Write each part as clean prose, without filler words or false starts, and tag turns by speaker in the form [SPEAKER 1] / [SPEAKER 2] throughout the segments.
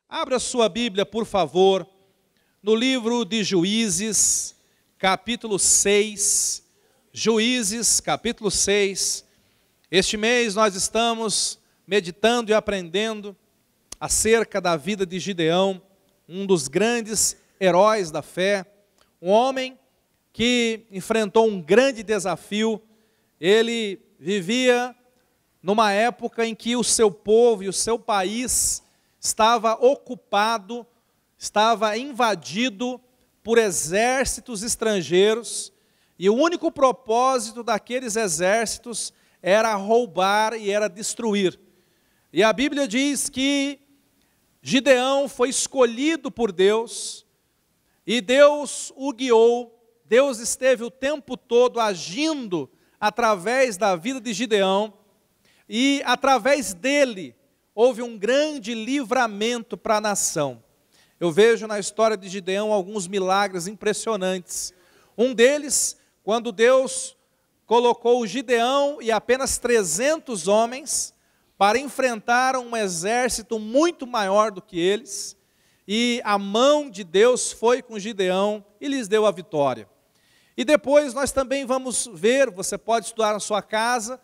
[SPEAKER 1] Abra sua Bíblia, por favor, no livro de Juízes, capítulo 6. Juízes, capítulo 6. Este mês nós estamos meditando e aprendendo acerca da vida de Gideão, um dos grandes heróis da fé, um homem que enfrentou um grande desafio. Ele vivia numa época em que o seu povo e o seu país estava ocupado, estava invadido por exércitos estrangeiros, e o único propósito daqueles exércitos era roubar e era destruir. E a Bíblia diz que Gideão foi escolhido por Deus, e Deus o guiou. Deus esteve o tempo todo agindo através da vida de Gideão, e através dele houve um grande livramento para a nação. Eu vejo na história de Gideão alguns milagres impressionantes. Um deles, quando Deus colocou Gideão e apenas 300 homens para enfrentar um exército muito maior do que eles, e a mão de Deus foi com Gideão e lhes deu a vitória. E depois nós também vamos ver, você pode estudar na sua casa,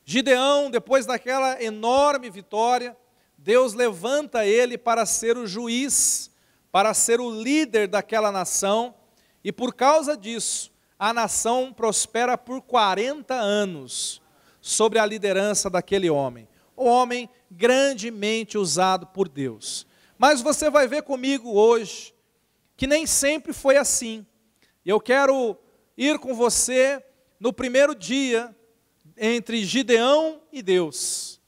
[SPEAKER 1] Gideão, depois daquela enorme vitória, Deus levanta ele para ser o juiz, para ser o líder daquela nação, e por causa disso, a nação prospera por 40 anos, sob a liderança daquele homem. Um homem grandemente usado por Deus. Mas você vai ver comigo hoje, que nem sempre foi assim. Eu quero ir com você no primeiro dia entre Gideão e Deus,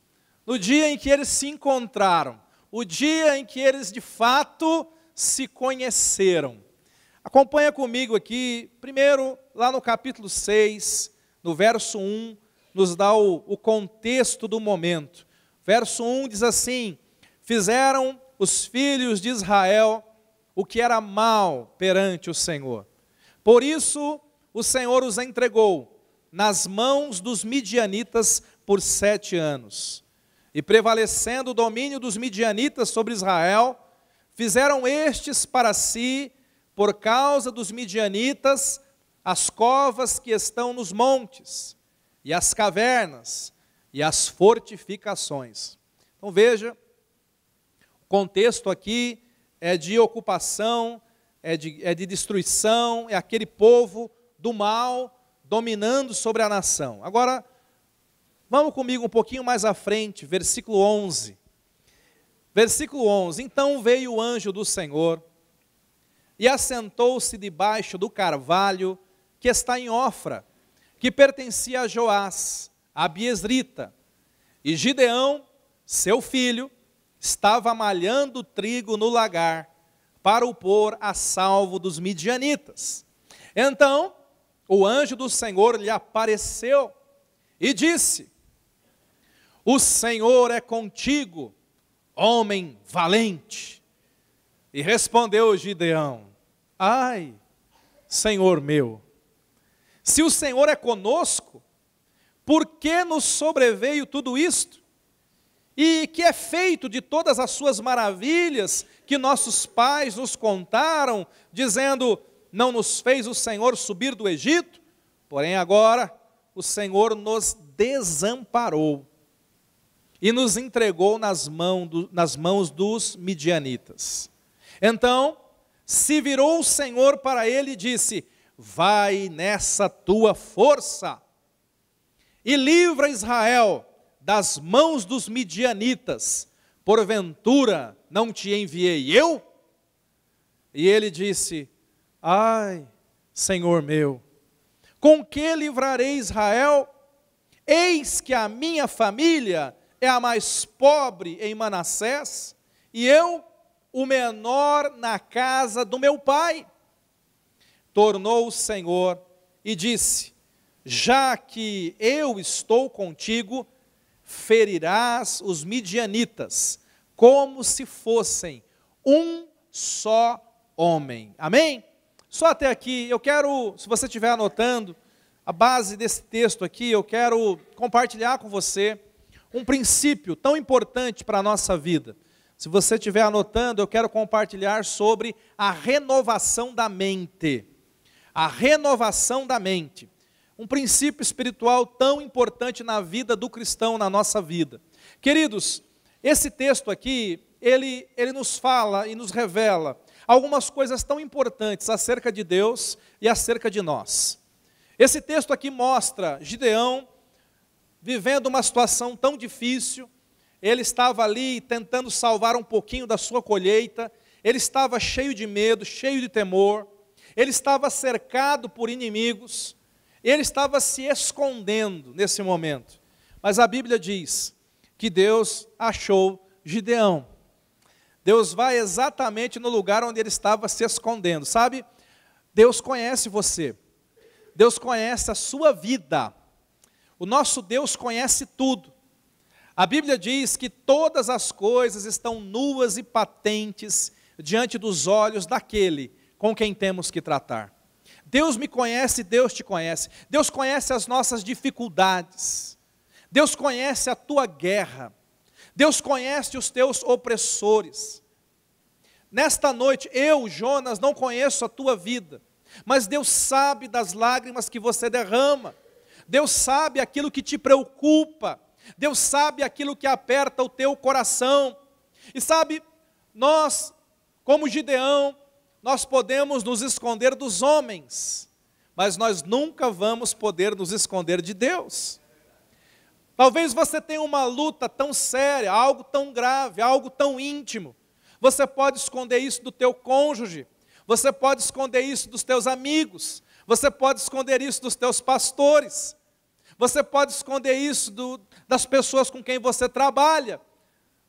[SPEAKER 1] no dia em que eles se encontraram, o dia em que eles de fato se conheceram. Acompanha comigo aqui, primeiro lá no capítulo 6, no verso 1, nos dá o contexto do momento. Verso 1 diz assim: fizeram os filhos de Israel o que era mal perante o Senhor. Por isso o Senhor os entregou nas mãos dos midianitas por 7 anos. E prevalecendo o domínio dos midianitas sobre Israel, fizeram estes para si, por causa dos midianitas, as covas que estão nos montes, e as cavernas, e as fortificações. Então veja, o contexto aqui é de ocupação, é de destruição, é aquele povo do mal dominando sobre a nação. Agora, vamos comigo um pouquinho mais à frente, versículo 11. Versículo 11: então veio o anjo do Senhor, e assentou-se debaixo do carvalho que está em Ofra, que pertencia a Joás, a Abiezrita. E Gideão, seu filho, estava malhando trigo no lagar, para o pôr a salvo dos midianitas. Então, o anjo do Senhor lhe apareceu e disse: o Senhor é contigo, homem valente. E respondeu Gideão: ai, Senhor meu, se o Senhor é conosco, por que nos sobreveio tudo isto? E que é feito de todas as suas maravilhas que nossos pais nos contaram, dizendo: não nos fez o Senhor subir do Egito? Porém agora o Senhor nos desamparou e nos entregou nas mãos dos midianitas. Então se virou o Senhor para ele e disse: vai nessa tua força e livra Israel das mãos dos midianitas. Porventura não te enviei eu? E ele disse: ai, Senhor meu, com que livrarei Israel? Eis que a minha família é a mais pobre em Manassés, e eu, o menor na casa do meu pai. Tornou o Senhor e disse: já que eu estou contigo, ferirás os midianitas, como se fossem um só homem. Amém? Só até aqui. Eu quero, se você estiver anotando, a base desse texto aqui, eu quero compartilhar com você um princípio tão importante para a nossa vida. Se você estiver anotando, eu quero compartilhar sobre a renovação da mente. A renovação da mente. Um princípio espiritual tão importante na vida do cristão, na nossa vida. Queridos, esse texto aqui, ele nos fala e nos revela algumas coisas tão importantes acerca de Deus e acerca de nós. Esse texto aqui mostra Gideão vivendo uma situação tão difícil. Ele estava ali tentando salvar um pouquinho da sua colheita, ele estava cheio de medo, cheio de temor, ele estava cercado por inimigos, ele estava se escondendo nesse momento. Mas a Bíblia diz que Deus achou Gideão. Deus vai exatamente no lugar onde ele estava se escondendo, sabe? Deus conhece você, Deus conhece a sua vida, o nosso Deus conhece tudo. A Bíblia diz que todas as coisas estão nuas e patentes diante dos olhos daquele com quem temos que tratar. Deus me conhece, Deus te conhece. Deus conhece as nossas dificuldades. Deus conhece a tua guerra. Deus conhece os teus opressores. Nesta noite, eu, Jonas, não conheço a tua vida, mas Deus sabe das lágrimas que você derrama. Deus sabe aquilo que te preocupa. Deus sabe aquilo que aperta o teu coração. E sabe, nós, como Gideão, nós podemos nos esconder dos homens, mas nós nunca vamos poder nos esconder de Deus. Talvez você tenha uma luta tão séria, algo tão grave, algo tão íntimo. Você pode esconder isso do teu cônjuge, você pode esconder isso dos teus amigos, você pode esconder isso dos teus pastores, você pode esconder isso das pessoas com quem você trabalha,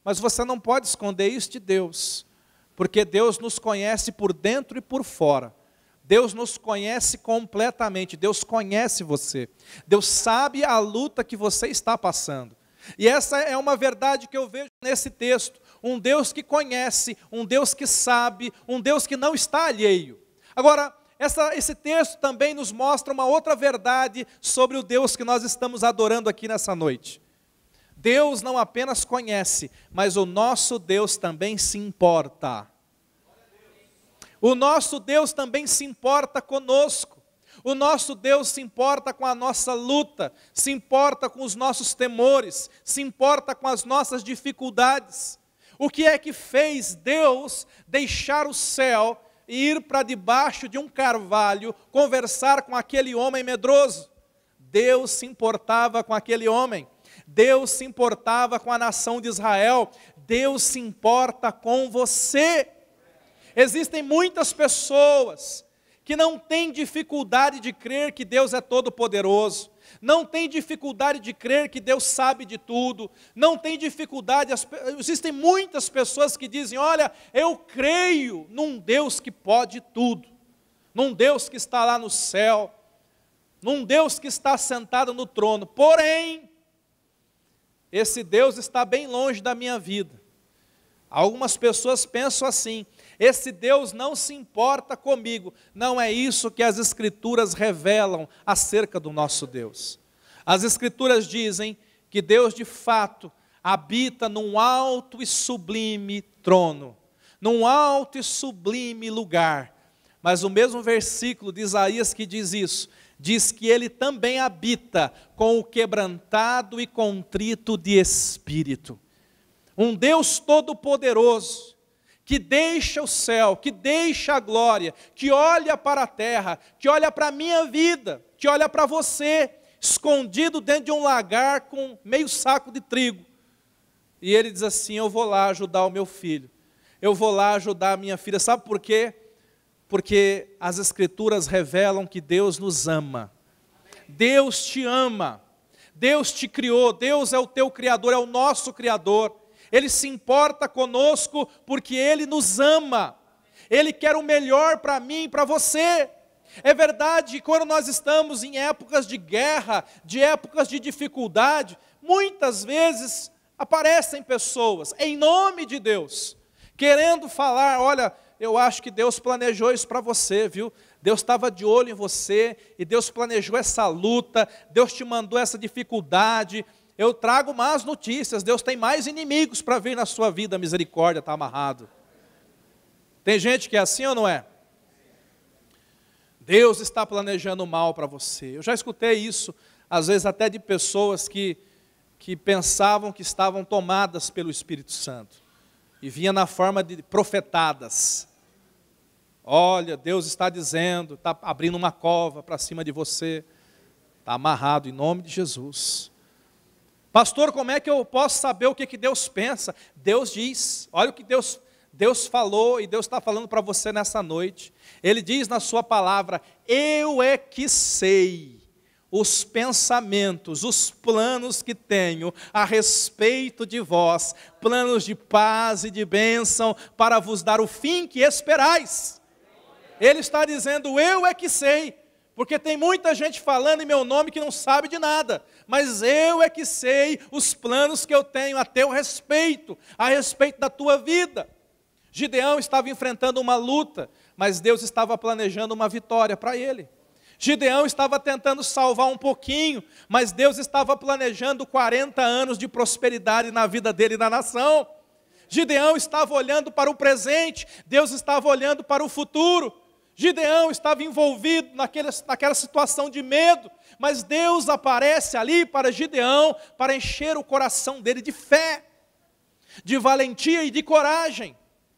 [SPEAKER 1] mas você não pode esconder isso de Deus, porque Deus nos conhece por dentro e por fora. Deus nos conhece completamente, Deus conhece você, Deus sabe a luta que você está passando. E essa é uma verdade que eu vejo nesse texto, um Deus que conhece, um Deus que sabe, um Deus que não está alheio. Agora, esse texto também nos mostra uma outra verdade sobre o Deus que nós estamos adorando aqui nessa noite. Deus não apenas conhece, mas o nosso Deus também se importa. O nosso Deus também se importa conosco. O nosso Deus se importa com a nossa luta, se importa com os nossos temores, se importa com as nossas dificuldades. O que é que fez Deus deixar o céu e ir para debaixo de um carvalho conversar com aquele homem medroso? Deus se importava com aquele homem. Deus se importava com a nação de Israel. Deus se importa com você. Existem muitas pessoas que não têm dificuldade de crer que Deus é todo-poderoso, não têm dificuldade de crer que Deus sabe de tudo, não têm dificuldade, existem muitas pessoas que dizem, olha, eu creio num Deus que pode tudo, num Deus que está lá no céu, num Deus que está sentado no trono, porém, esse Deus está bem longe da minha vida. Algumas pessoas pensam assim, esse Deus não se importa comigo. Não é isso que as Escrituras revelam acerca do nosso Deus. As Escrituras dizem que Deus de fato habita num alto e sublime trono, num alto e sublime lugar. Mas o mesmo versículo de Isaías que diz isso, diz que Ele também habita com o quebrantado e contrito de espírito. Um Deus todo-poderoso, que deixa o céu, que deixa a glória, que olha para a terra, que olha para a minha vida, que olha para você, escondido dentro de um lagar com meio saco de trigo. E Ele diz assim, eu vou lá ajudar o meu filho, eu vou lá ajudar a minha filha. Sabe por quê? Porque as Escrituras revelam que Deus nos ama. Deus te ama, Deus te criou, Deus é o teu Criador, é o nosso Criador. Ele se importa conosco porque Ele nos ama. Ele quer o melhor para mim e para você. É verdade que quando nós estamos em épocas de guerra, de épocas de dificuldade, muitas vezes aparecem pessoas, em nome de Deus, querendo falar, olha, eu acho que Deus planejou isso para você, viu? Deus estava de olho em você, e Deus planejou essa luta, Deus te mandou essa dificuldade. eu trago más notícias. Deus tem mais inimigos para vir na sua vida, a misericórdia está amarrado. Tem gente que é assim ou não é? Deus está planejando mal para você. Eu já escutei isso, às vezes até de pessoas que pensavam que estavam tomadas pelo Espírito Santo. E vinha na forma de profetadas. Olha, Deus está dizendo, está abrindo uma cova para cima de você. Está amarrado em nome de Jesus. Pastor, como é que eu posso saber o que Deus pensa? Deus diz, olha o que Deus falou, e Deus está falando para você nessa noite. Ele diz na sua palavra, eu é que sei os pensamentos, os planos que tenho a respeito de vós, planos de paz e de bênção, para vos dar o fim que esperais. Ele está dizendo, eu é que sei, porque tem muita gente falando em meu nome que não sabe de nada, mas eu é que sei os planos que eu tenho a teu respeito, a respeito da tua vida. Gideão estava enfrentando uma luta, mas Deus estava planejando uma vitória para ele. Gideão estava tentando salvar um pouquinho, mas Deus estava planejando 40 anos de prosperidade na vida dele e na nação. Gideão estava olhando para o presente, Deus estava olhando para o futuro. Gideão estava envolvido naquela situação de medo, mas Deus aparece ali para Gideão, para encher o coração dele de fé, de valentia e de coragem.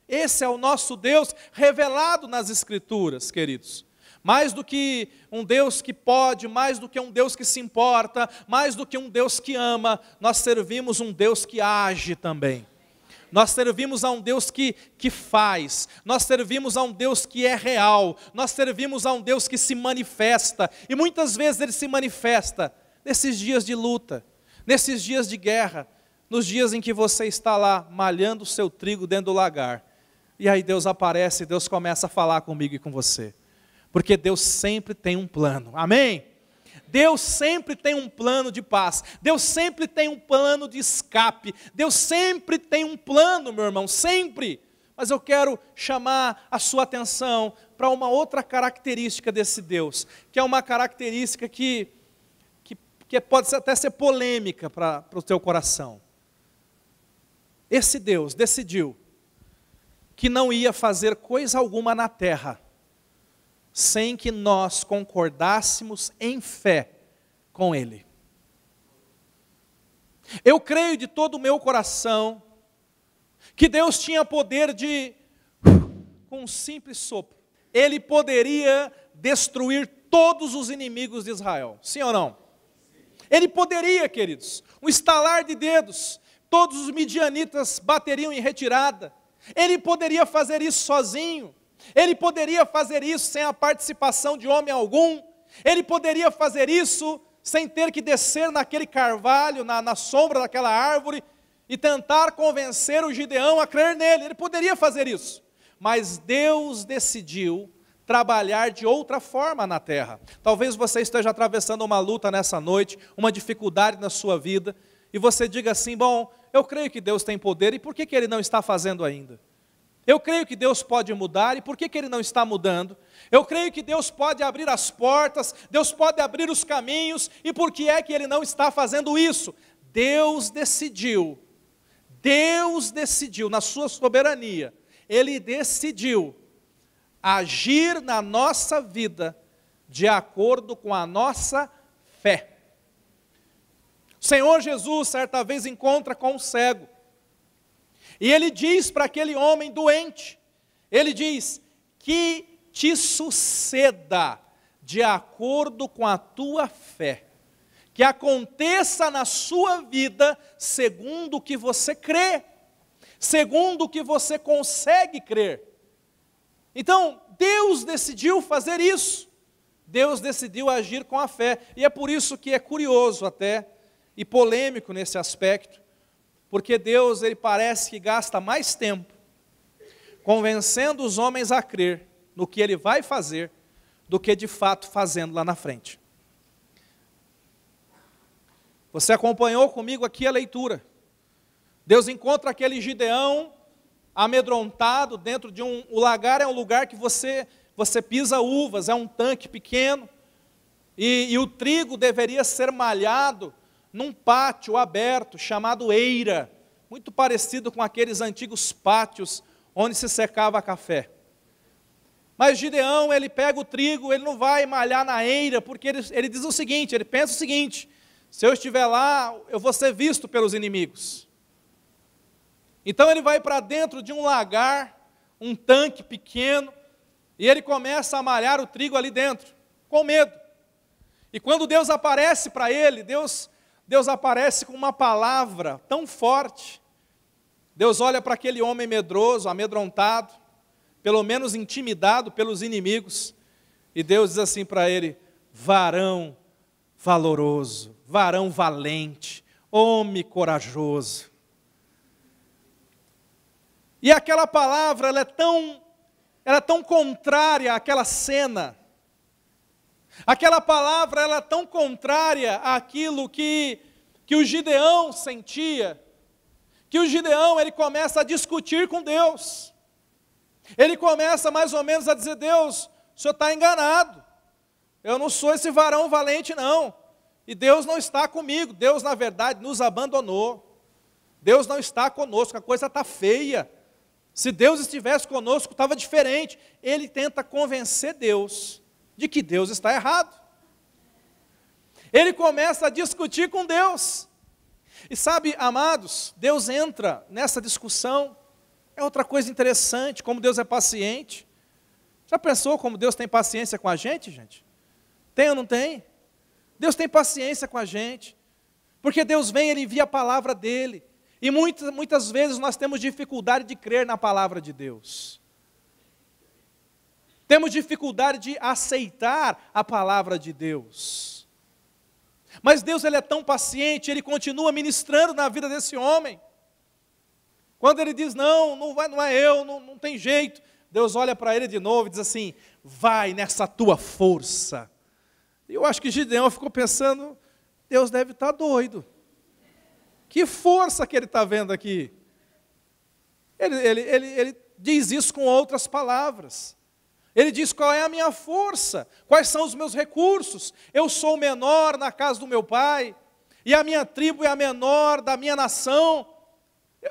[SPEAKER 1] Esse é o nosso Deus revelado nas Escrituras, queridos. Mais do que um Deus que pode, mais do que um Deus que se importa, mais do que um Deus que ama, nós servimos um Deus que age também. Nós servimos a um Deus que faz, nós servimos a um Deus que é real, nós servimos a um Deus que se manifesta, e muitas vezes Ele se manifesta nesses dias de luta, nesses dias de guerra, nos dias em que você está lá malhando o seu trigo dentro do lagar, e aí Deus aparece, Deus começa a falar comigo e com você. Porque Deus sempre tem um plano, amém? Deus sempre tem um plano de paz, Deus sempre tem um plano de escape, Deus sempre tem um plano, meu irmão, sempre. Mas eu quero chamar a sua atenção para uma outra característica desse Deus, que é uma característica que pode até ser polêmica para o teu coração. Esse Deus decidiu que não ia fazer coisa alguma na terra, sem que nós concordássemos em fé com Ele. Eu creio de todo o meu coração que Deus tinha poder de, com um simples sopro, Ele poderia destruir todos os inimigos de Israel. Sim ou não? Ele poderia, queridos, um estalar de dedos, todos os midianitas bateriam em retirada. Ele poderia fazer isso sozinho. Ele poderia fazer isso sem a participação de homem algum. Ele poderia fazer isso sem ter que descer naquele carvalho, na sombra daquela árvore, e tentar convencer o Gideão a crer nele. Ele poderia fazer isso. Mas Deus decidiu trabalhar de outra forma na terra. Talvez você esteja atravessando uma luta nessa noite, uma dificuldade na sua vida, e você diga assim, bom, eu creio que Deus tem poder, e por que Ele não está fazendo ainda? Eu creio que Deus pode mudar, e por que Ele não está mudando? Eu creio que Deus pode abrir as portas, Deus pode abrir os caminhos, e por que é que Ele não está fazendo isso? Deus decidiu na sua soberania, Ele decidiu agir na nossa vida de acordo com a nossa fé. O Senhor Jesus certa vez encontra com um cego, e Ele diz para aquele homem doente, Ele diz, que te suceda de acordo com a tua fé, que aconteça na sua vida segundo o que você crê, segundo o que você consegue crer. Então, Deus decidiu fazer isso, Deus decidiu agir com a fé, e é por isso que é curioso até, e polêmico nesse aspecto, porque Deus, Ele parece que gasta mais tempo convencendo os homens a crer no que Ele vai fazer, do que de fato fazendo lá na frente. Você acompanhou comigo aqui a leitura. Deus encontra aquele Gideão amedrontado dentro de o lagar é um lugar que você pisa uvas, é um tanque pequeno, e o trigo deveria ser malhado num pátio aberto chamado eira, muito parecido com aqueles antigos pátios onde se secava café. Mas Gideão, ele pega o trigo, ele não vai malhar na eira, porque ele diz o seguinte, ele pensa o seguinte: se eu estiver lá, eu vou ser visto pelos inimigos. Então ele vai para dentro de um lagar, um tanque pequeno, e ele começa a malhar o trigo ali dentro, com medo. E quando Deus aparece para ele, Deus aparece com uma palavra tão forte. Deus olha para aquele homem medroso, amedrontado, pelo menos intimidado pelos inimigos, e Deus diz assim para ele: varão valoroso, varão valente, homem corajoso. E aquela palavra, ela é tão contrária àquela cena. Aquela palavra, ela é tão contrária àquilo que o Gideão sentia, que o Gideão, ele começa a discutir com Deus. Ele começa mais ou menos a dizer: Deus, o Senhor está enganado, eu não sou esse varão valente não, e Deus não está comigo, Deus na verdade nos abandonou, Deus não está conosco, a coisa está feia, se Deus estivesse conosco estava diferente. Ele tenta convencer Deus de que Deus está errado, ele começa a discutir com Deus, e sabe, amados, Deus entra nessa discussão. É outra coisa interessante, como Deus é paciente. Já pensou como Deus tem paciência com a gente, gente? Tem ou não tem? Deus tem paciência com a gente, porque Deus vem, Ele envia a palavra dEle, e muitas vezes nós temos dificuldade de crer na palavra de Deus. Temos dificuldade de aceitar a palavra de Deus. Mas Deus, Ele é tão paciente, Ele continua ministrando na vida desse homem. Quando ele diz: não é eu, não tem jeito, Deus olha para ele de novo e diz assim: vai nessa tua força. E eu acho que Gideão ficou pensando: Deus deve estar doido. Que força que ele está vendo aqui? Ele diz isso com outras palavras. Ele diz: qual é a minha força? Quais são os meus recursos? Eu sou o menor na casa do meu pai, e a minha tribo é a menor da minha nação.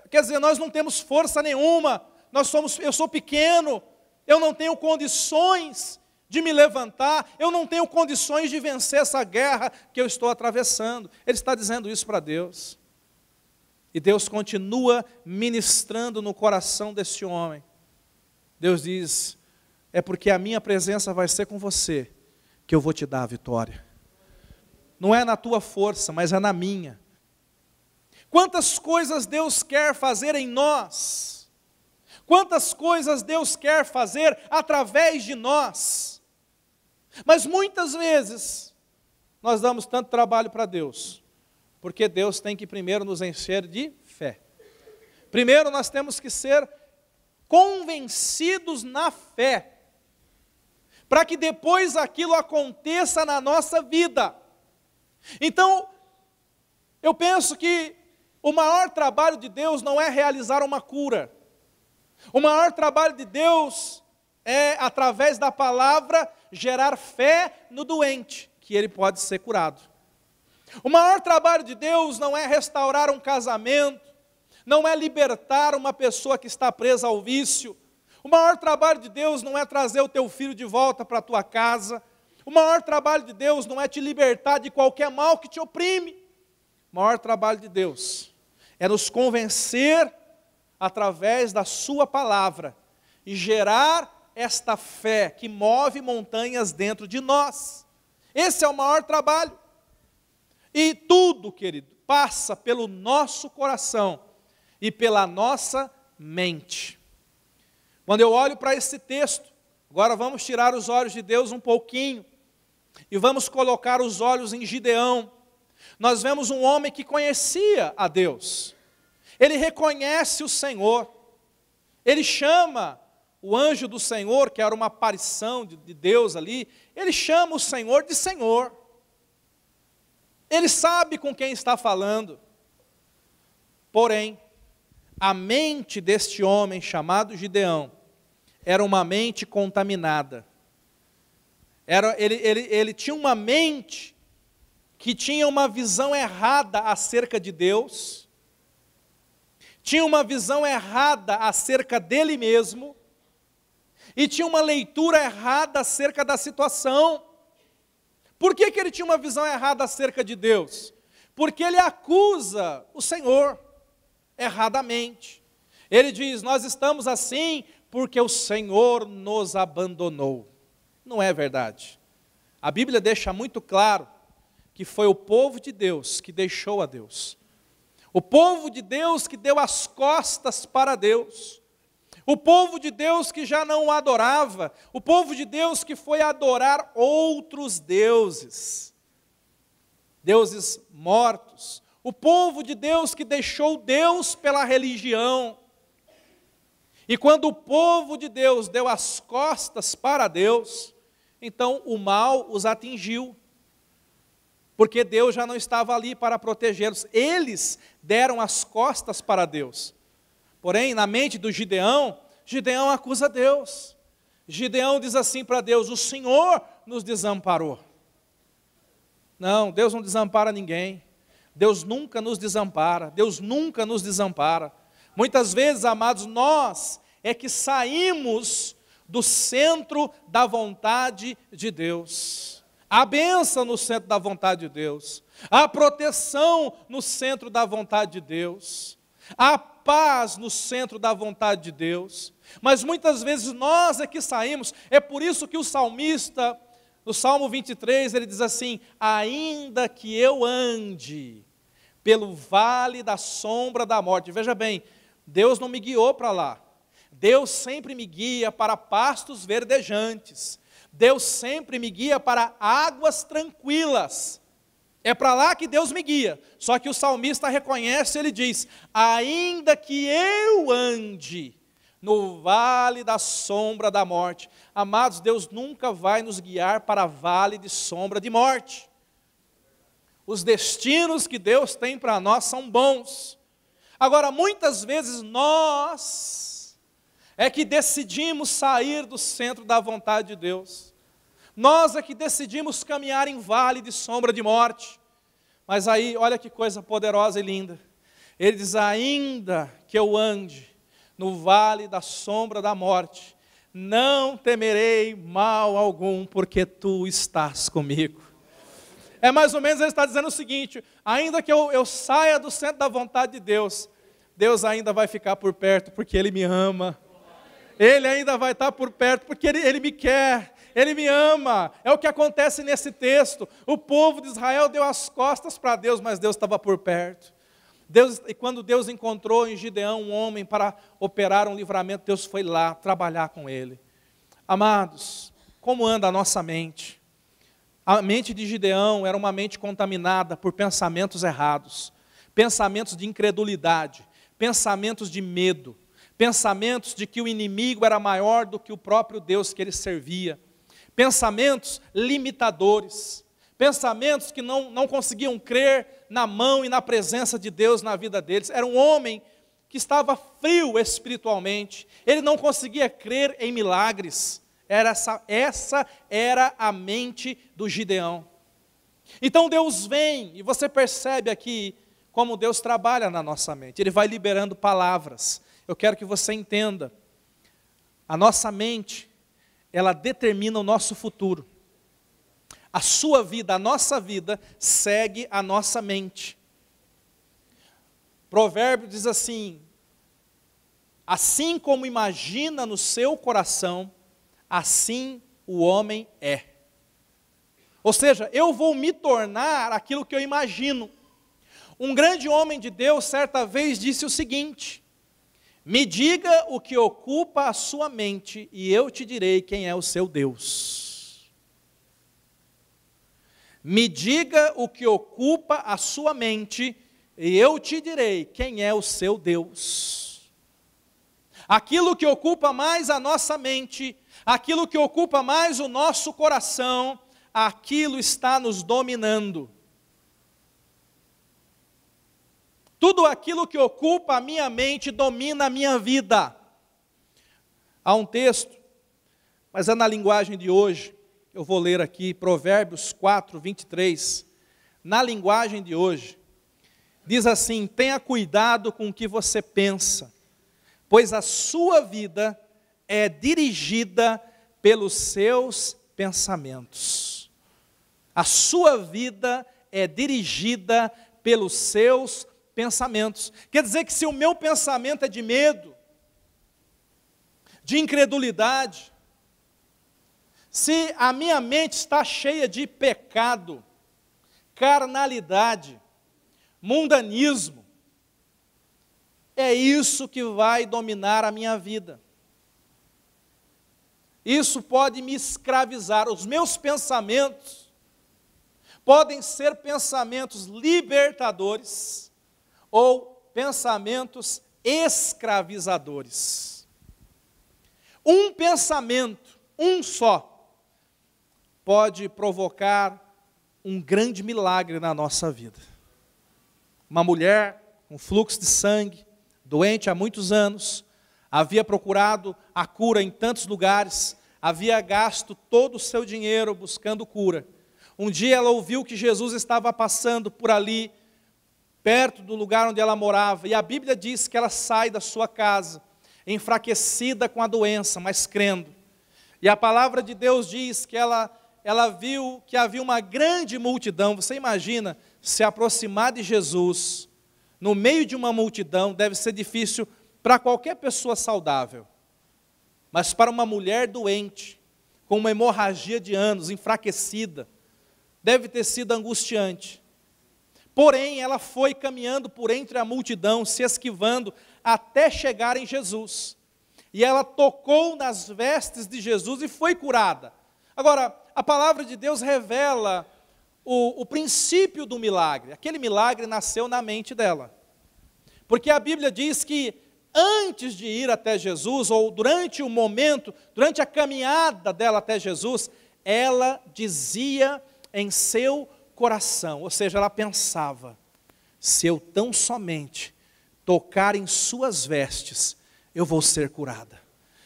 [SPEAKER 1] Quer dizer, nós não temos força nenhuma, eu sou pequeno, eu não tenho condições de me levantar, eu não tenho condições de vencer essa guerra que eu estou atravessando. Ele está dizendo isso para Deus. E Deus continua ministrando no coração desse homem. Deus diz: é porque a minha presença vai ser com você, que eu vou te dar a vitória. Não é na tua força, mas é na minha. Quantas coisas Deus quer fazer em nós, quantas coisas Deus quer fazer através de nós, mas muitas vezes nós damos tanto trabalho para Deus, porque Deus tem que primeiro nos encher de fé. Primeiro nós temos que ser convencidos na fé, para que depois aquilo aconteça na nossa vida. Então, eu penso que o maior trabalho de Deus não é realizar uma cura. O maior trabalho de Deus é, através da palavra, gerar fé no doente, que ele pode ser curado. O maior trabalho de Deus não é restaurar um casamento, não é libertar uma pessoa que está presa ao vício. O maior trabalho de Deus não é trazer o teu filho de volta para a tua casa. O maior trabalho de Deus não é te libertar de qualquer mal que te oprime. O maior trabalho de Deus é nos convencer através da sua palavra e gerar esta fé que move montanhas dentro de nós. Esse é o maior trabalho. E tudo, querido, passa pelo nosso coração e pela nossa mente. Quando eu olho para esse texto, agora vamos tirar os olhos de Deus um pouquinho e vamos colocar os olhos em Gideão. Nós vemos um homem que conhecia a Deus. Ele reconhece o Senhor. Ele chama o anjo do Senhor, que era uma aparição de Deus ali, ele chama o Senhor de Senhor. Ele sabe com quem está falando. Porém, a mente deste homem chamado Gideão era uma mente contaminada. Ele tinha uma mente que tinha uma visão errada acerca de Deus, tinha uma visão errada acerca dele mesmo, e tinha uma leitura errada acerca da situação. Por que ele tinha uma visão errada acerca de Deus? Porque ele acusa o Senhor erradamente. Ele diz: nós estamos assim porque o Senhor nos abandonou. Não é verdade. A Bíblia deixa muito claro que foi o povo de Deus que deixou a Deus. O povo de Deus que deu as costas para Deus. O povo de Deus que já não o adorava. O povo de Deus que foi adorar outros deuses. Deuses mortos. O povo de Deus que deixou Deus pela religião. E quando o povo de Deus deu as costas para Deus, então o mal os atingiu. Porque Deus já não estava ali para protegê-los. Eles deram as costas para Deus. Porém, na mente do Gideão, Gideão acusa Deus. Gideão diz assim para Deus: o Senhor nos desamparou. Não, Deus não desampara ninguém. Deus nunca nos desampara. Deus nunca nos desampara. Muitas vezes, amados, nós é que saímos do centro da vontade de Deus. A bênção no centro da vontade de Deus. A proteção no centro da vontade de Deus. A paz no centro da vontade de Deus. Mas muitas vezes nós é que saímos. É por isso que o salmista, no Salmo 23, ele diz assim: ainda que eu ande pelo vale da sombra da morte. Veja bem, Deus não me guiou para lá. Deus sempre me guia para pastos verdejantes. Deus sempre me guia para águas tranquilas. É para lá que Deus me guia. Só que o salmista reconhece, ele diz: ainda que eu ande no vale da sombra da morte. Amados, Deus nunca vai nos guiar para vale de sombra de morte. Os destinos que Deus tem para nós são bons. Agora, muitas vezes nós é que decidimos sair do centro da vontade de Deus. Nós é que decidimos caminhar em vale de sombra de morte. Mas aí, olha que coisa poderosa e linda. Ele diz: ainda que eu ande no vale da sombra da morte, não temerei mal algum, porque tu estás comigo. É mais ou menos, ele está dizendo o seguinte: ainda que eu saia do centro da vontade de Deus, Deus ainda vai ficar por perto, porque Ele me ama. Ele ainda vai estar por perto, porque Ele me quer, Ele me ama. É o que acontece nesse texto. O povo de Israel deu as costas para Deus, mas Deus estava por perto. E quando Deus encontrou em Gideão um homem para operar um livramento, Deus foi lá trabalhar com ele. Amados, como anda a nossa mente? A mente de Gideão era uma mente contaminada por pensamentos errados, pensamentos de incredulidade, pensamentos de medo, pensamentos de que o inimigo era maior do que o próprio Deus que ele servia, pensamentos limitadores, pensamentos que não conseguiam crer na mão e na presença de Deus na vida deles. Era um homem que estava frio espiritualmente, ele não conseguia crer em milagres. Essa era a mente do Gideão. Então Deus vem, e você percebe aqui como Deus trabalha na nossa mente. Ele vai liberando palavras. Eu quero que você entenda. A nossa mente, ela determina o nosso futuro. A sua vida, a nossa vida, segue a nossa mente. Provérbio diz assim: assim como imagina no seu coração, assim o homem é. Ou seja, eu vou me tornar aquilo que eu imagino. Um grande homem de Deus certa vez disse o seguinte: me diga o que ocupa a sua mente e eu te direi quem é o seu Deus. Me diga o que ocupa a sua mente e eu te direi quem é o seu Deus. Aquilo que ocupa mais a nossa mente, aquilo que ocupa mais o nosso coração, aquilo está nos dominando. Tudo aquilo que ocupa a minha mente domina a minha vida. Há um texto, mas é na linguagem de hoje, eu vou ler aqui, Provérbios 4, 23. na linguagem de hoje, diz assim: tenha cuidado com o que você pensa, pois a sua vida é dirigida pelos seus pensamentos. A sua vida é dirigida pelos seus pensamentos. Quer dizer que se o meu pensamento é de medo, de incredulidade, se a minha mente está cheia de pecado, carnalidade, mundanismo, é isso que vai dominar a minha vida. Isso pode me escravizar. Os meus pensamentos podem ser pensamentos libertadores ou pensamentos escravizadores. Um pensamento, um só, pode provocar um grande milagre na nossa vida. Uma mulher com fluxo de sangue, doente há muitos anos, havia procurado a cura em tantos lugares, havia gasto todo o seu dinheiro buscando cura. Um dia ela ouviu que Jesus estava passando por ali, perto do lugar onde ela morava, e a Bíblia diz que ela sai da sua casa, enfraquecida com a doença, mas crendo. E a palavra de Deus diz que ela viu que havia uma grande multidão. Você imagina se aproximar de Jesus no meio de uma multidão? Deve ser difícil para qualquer pessoa saudável, mas para uma mulher doente, com uma hemorragia de anos, enfraquecida, deve ter sido angustiante. Porém, ela foi caminhando por entre a multidão, se esquivando, até chegar em Jesus. E ela tocou nas vestes de Jesus e foi curada. Agora, a palavra de Deus revela o princípio do milagre. Aquele milagre nasceu na mente dela. Porque a Bíblia diz que antes de ir até Jesus, ou durante o momento, durante a caminhada dela até Jesus, ela dizia em seu coração, ou seja, ela pensava: se eu tão somente tocar em suas vestes, eu vou ser curada.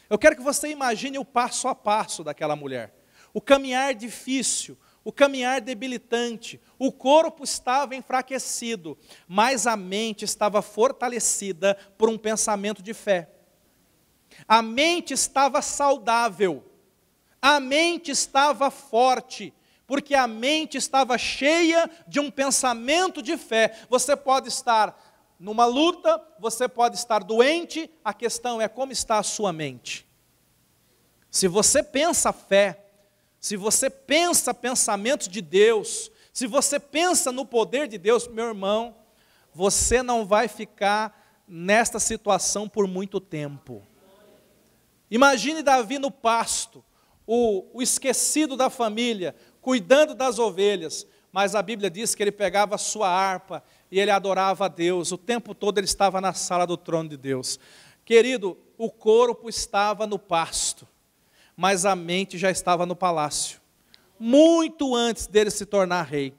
[SPEAKER 1] Eu quero que você imagine o passo a passo daquela mulher. O caminhar difícil, o caminhar debilitante, o corpo estava enfraquecido, mas a mente estava fortalecida por um pensamento de fé. A mente estava saudável, a mente estava forte, porque a mente estava cheia de um pensamento de fé. Você pode estar numa luta, você pode estar doente, a questão é como está a sua mente. Se você pensa fé, se você pensa pensamentos de Deus, se você pensa no poder de Deus, meu irmão, você não vai ficar nesta situação por muito tempo. Imagine Davi no pasto, o esquecido da família, cuidando das ovelhas, mas a Bíblia diz que ele pegava a sua harpa e ele adorava a Deus, o tempo todo ele estava na sala do trono de Deus. Querido, o corpo estava no pasto, mas a mente já estava no palácio, muito antes dele se tornar rei.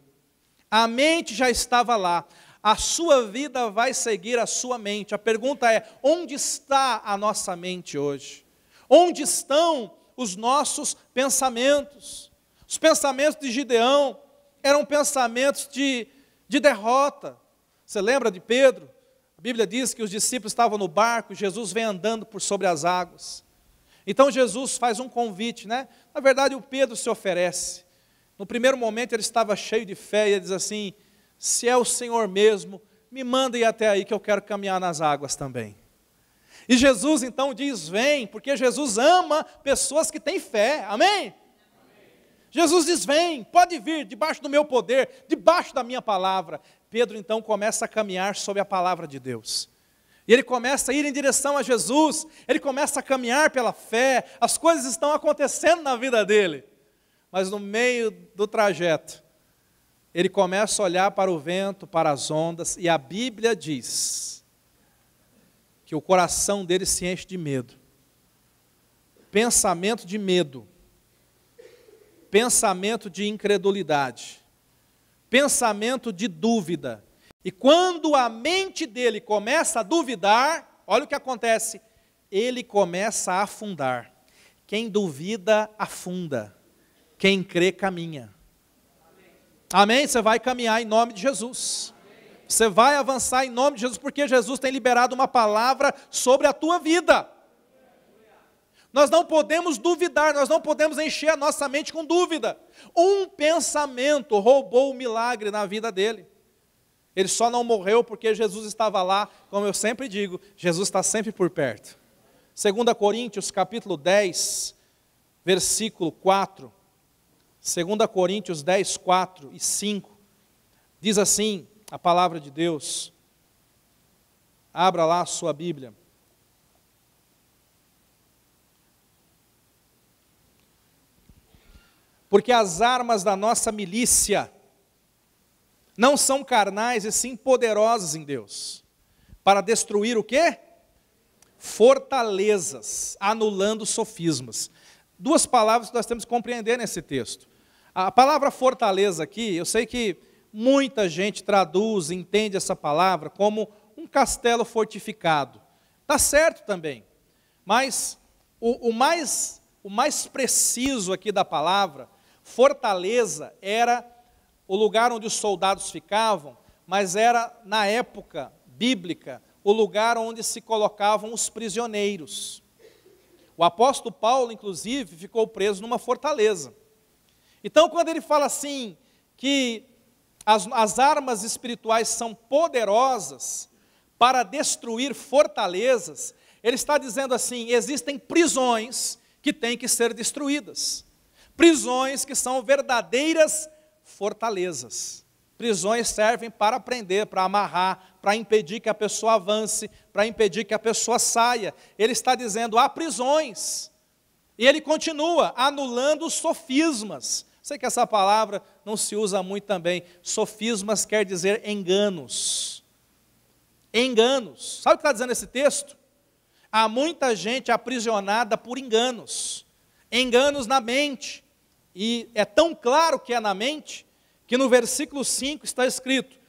[SPEAKER 1] A mente já estava lá, a sua vida vai seguir a sua mente. A pergunta é: onde está a nossa mente hoje? Onde estão os nossos pensamentos? Os pensamentos de Gideão eram pensamentos de derrota. Você lembra de Pedro? A Bíblia diz que os discípulos estavam no barco, Jesus vem andando por sobre as águas. Então Jesus faz um convite, né? Na verdade o Pedro se oferece. No primeiro momento ele estava cheio de fé e ele diz assim: se é o Senhor mesmo, me manda ir até aí que eu quero caminhar nas águas também. E Jesus então diz: vem, porque Jesus ama pessoas que têm fé, amém? Jesus diz: vem, pode vir, debaixo do meu poder, debaixo da minha palavra. Pedro então começa a caminhar sob a palavra de Deus. E ele começa a ir em direção a Jesus, ele começa a caminhar pela fé, as coisas estão acontecendo na vida dele. Mas no meio do trajeto, ele começa a olhar para o vento, para as ondas, e a Bíblia diz que o coração dele se enche de medo. Pensamento de medo. Pensamento de incredulidade, pensamento de dúvida. E quando a mente dele começa a duvidar, olha o que acontece, ele começa a afundar. Quem duvida, afunda. Quem crê, caminha. Amém? Você vai caminhar em nome de Jesus. Você vai avançar em nome de Jesus, porque Jesus tem liberado uma palavra sobre a tua vida. Nós não podemos duvidar, nós não podemos encher a nossa mente com dúvida. Um pensamento roubou o milagre na vida dele. Ele só não morreu porque Jesus estava lá, como eu sempre digo, Jesus está sempre por perto. 2 Coríntios capítulo 10, versículo 4. 2 Coríntios 10, 4 e 5. Diz assim a palavra de Deus. Abra lá a sua Bíblia. Porque as armas da nossa milícia não são carnais, e sim poderosas em Deus, para destruir o quê? Fortalezas, anulando sofismas. Duas palavras que nós temos que compreender nesse texto. A palavra fortaleza aqui, eu sei que muita gente traduz, entende essa palavra como um castelo fortificado. Está certo também, mas o mais preciso aqui da palavra, fortaleza, era o lugar onde os soldados ficavam, mas era, na época bíblica, o lugar onde se colocavam os prisioneiros. O apóstolo Paulo, inclusive, ficou preso numa fortaleza. Então, quando ele fala assim, que as armas espirituais são poderosas para destruir fortalezas, ele está dizendo assim, existem prisões que têm que ser destruídas. Prisões que são verdadeiras fortalezas. Prisões servem para prender, para amarrar, para impedir que a pessoa avance, para impedir que a pessoa saia. Ele está dizendo, há prisões. E ele continua, anulando os sofismas. Sei que essa palavra não se usa muito também. Sofismas quer dizer enganos. Enganos. Sabe o que está dizendo esse texto? Há muita gente aprisionada por enganos. Enganos na mente. E é tão claro que é na mente, que no versículo 5 está escrito,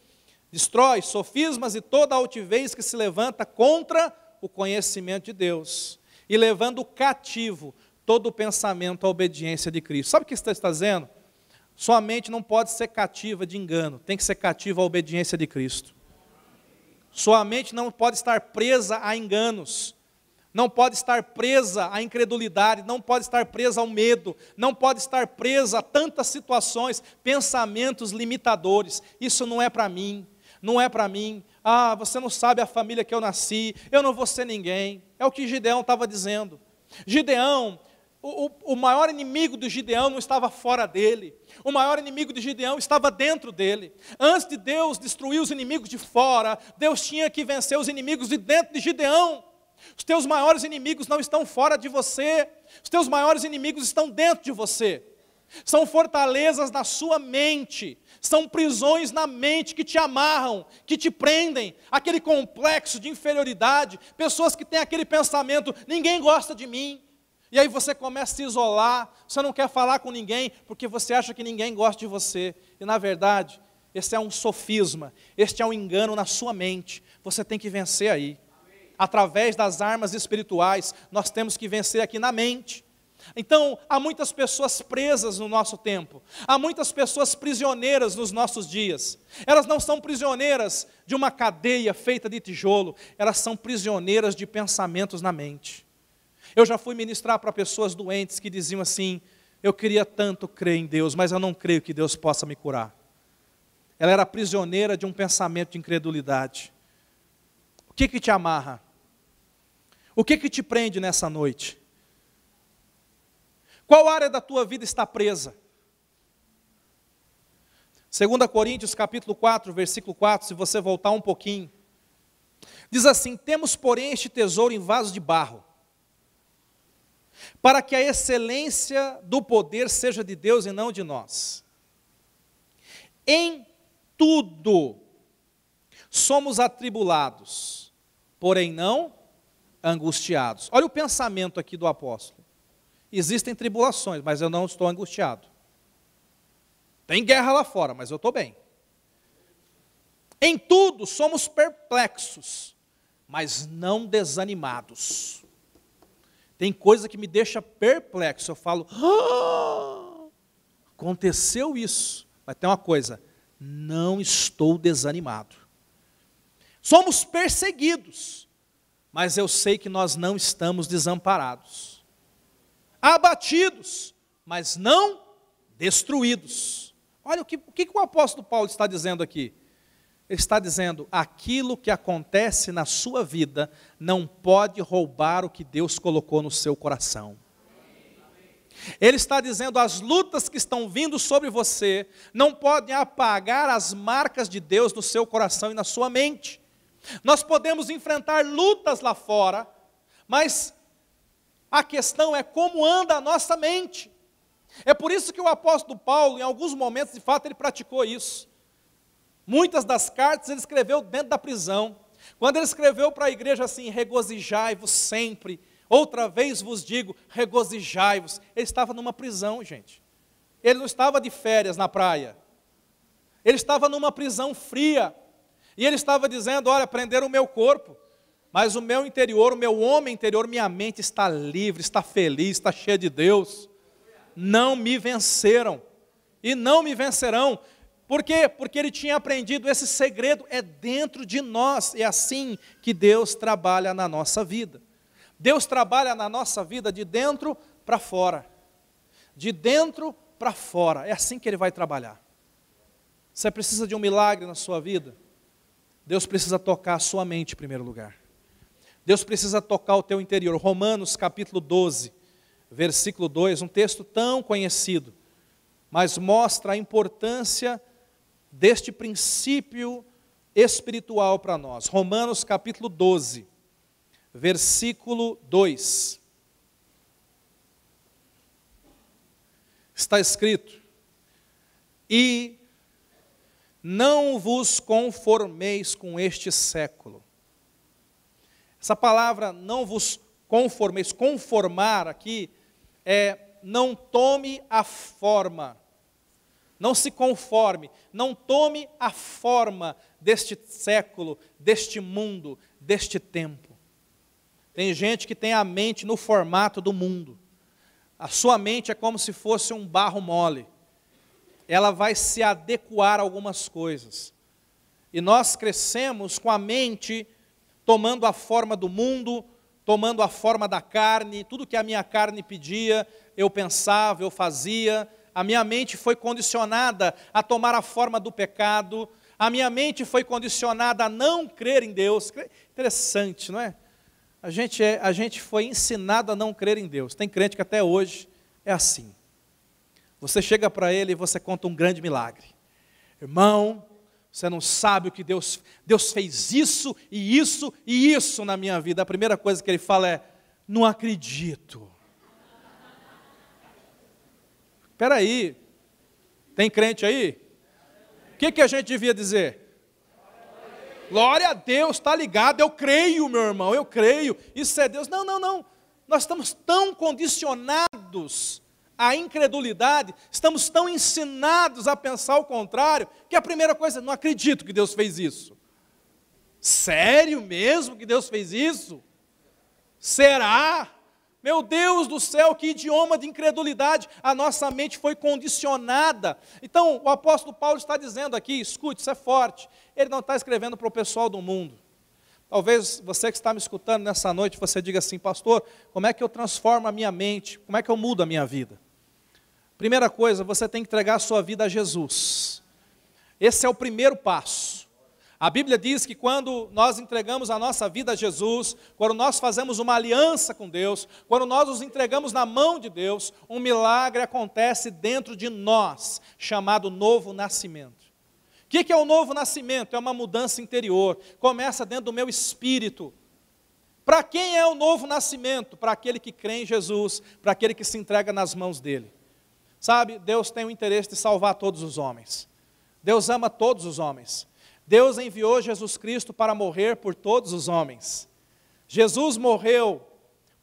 [SPEAKER 1] destrói sofismas e toda altivez que se levanta contra o conhecimento de Deus, e levando cativo todo o pensamento à obediência de Cristo. Sabe o que está dizendo? Sua mente não pode ser cativa de engano, tem que ser cativa à obediência de Cristo. Sua mente não pode estar presa a enganos, não pode estar presa à incredulidade, não pode estar presa ao medo, não pode estar presa a tantas situações, pensamentos limitadores. Isso não é para mim, não é para mim. Ah, você não sabe a família que eu nasci, eu não vou ser ninguém. É o que Gideão estava dizendo. Gideão, o maior inimigo de Gideão não estava fora dele, o maior inimigo de Gideão estava dentro dele. Antes de Deus destruir os inimigos de fora, Deus tinha que vencer os inimigos de dentro de Gideão. Os teus maiores inimigos não estão fora de você, os teus maiores inimigos estão dentro de você. São fortalezas na sua mente, são prisões na mente que te amarram, que te prendem, aquele complexo de inferioridade, pessoas que têm aquele pensamento, ninguém gosta de mim, e aí você começa a se isolar, você não quer falar com ninguém, porque você acha que ninguém gosta de você, e na verdade, esse é um sofisma, este é um engano na sua mente, você tem que vencer aí. Através das armas espirituais, nós temos que vencer aqui na mente. Então, há muitas pessoas presas no nosso tempo, há muitas pessoas prisioneiras nos nossos dias. Elas não são prisioneiras de uma cadeia feita de tijolo, elas são prisioneiras de pensamentos na mente. Eu já fui ministrar para pessoas doentes que diziam assim, eu queria tanto crer em Deus, mas eu não creio que Deus possa me curar. Ela era prisioneira de um pensamento de incredulidade. O que te amarra? O que te prende nessa noite? Qual área da tua vida está presa? 2 Coríntios capítulo 4, versículo 4, se você voltar um pouquinho, diz assim, temos porém este tesouro em vaso de barro, para que a excelência do poder seja de Deus e não de nós. Em tudo somos atribulados, porém não angustiados. Olha o pensamento aqui do apóstolo. Existem tribulações, mas eu não estou angustiado. Tem guerra lá fora, mas eu estou bem. Em tudo somos perplexos, mas não desanimados. Tem coisa que me deixa perplexo. Eu falo, aconteceu isso, Mas tem uma coisa, não estou desanimado. Somos perseguidos, mas eu sei que nós não estamos desamparados. Abatidos, mas não destruídos. Olha o que o apóstolo Paulo está dizendo aqui. Ele está dizendo, aquilo que acontece na sua vida não pode roubar o que Deus colocou no seu coração. Ele está dizendo, as lutas que estão vindo sobre você não podem apagar as marcas de Deus no seu coração e na sua mente. Nós podemos enfrentar lutas lá fora, mas a questão é como anda a nossa mente. É por isso que o apóstolo Paulo, em alguns momentos, de fato, ele praticou isso. Muitas das cartas ele escreveu dentro da prisão. Quando ele escreveu para a igreja assim, regozijai-vos sempre, outra vez vos digo, regozijai-vos. Ele estava numa prisão, gente. Ele não estava de férias na praia. Ele estava numa prisão fria. E ele estava dizendo, olha, prenderam o meu corpo, mas o meu interior, o meu homem interior, minha mente está livre, está feliz, está cheia de Deus. Não me venceram e não me vencerão. Por quê? Porque ele tinha aprendido, esse segredo é dentro de nós. É assim que Deus trabalha na nossa vida. Deus trabalha na nossa vida de dentro para fora. De dentro para fora. É assim que Ele vai trabalhar. Você precisa de um milagre na sua vida? Deus precisa tocar a sua mente em primeiro lugar. Deus precisa tocar o teu interior. Romanos capítulo 12, versículo 2, um texto tão conhecido, mas mostra a importância deste princípio espiritual para nós. Romanos capítulo 12, versículo 2. Está escrito, e não vos conformeis com este século. Essa palavra, não vos conformeis, conformar aqui, não tome a forma. Não se conforme, não tome a forma deste século, deste mundo, deste tempo. Tem gente que tem a mente no formato do mundo. A sua mente é como se fosse um barro mole. Ela vai se adequar a algumas coisas. E nós crescemos com a mente tomando a forma do mundo, tomando a forma da carne, tudo que a minha carne pedia, eu pensava, eu fazia. A minha mente foi condicionada a tomar a forma do pecado, a minha mente foi condicionada a não crer em Deus. Interessante, não é? A gente foi ensinado a não crer em Deus. Tem crente que até hoje é assim. Você chega para ele e você conta um grande milagre. Irmão, você não sabe o que Deus fez isso e isso e isso na minha vida. A primeira coisa que ele fala é, não acredito. Espera aí, tem crente aí? O que a gente devia dizer? Glória a Deus, está ligado, eu creio, meu irmão, eu creio, isso é Deus. Não, nós estamos tão condicionados à incredulidade, estamos tão ensinados a pensar o contrário, que a primeira coisa, não acredito que Deus fez isso. Sério mesmo que Deus fez isso? Será? Meu Deus do céu, que idioma de incredulidade, a nossa mente foi condicionada. Então, o apóstolo Paulo está dizendo aqui, escute, isso é forte, ele não está escrevendo para o pessoal do mundo. Talvez você que está me escutando nessa noite, você diga assim, pastor, como é que eu transformo a minha mente, como é que eu mudo a minha vida? Primeira coisa, você tem que entregar a sua vida a Jesus. Esse é o primeiro passo. A Bíblia diz que quando nós entregamos a nossa vida a Jesus, quando nós fazemos uma aliança com Deus, quando nós nos entregamos na mão de Deus, um milagre acontece dentro de nós, chamado novo nascimento. O que é o novo nascimento? É uma mudança interior, começa dentro do meu espírito. Para quem é o novo nascimento? Para aquele que crê em Jesus, para aquele que se entrega nas mãos dele. Sabe, Deus tem o interesse de salvar todos os homens. Deus ama todos os homens. Deus enviou Jesus Cristo para morrer por todos os homens. Jesus morreu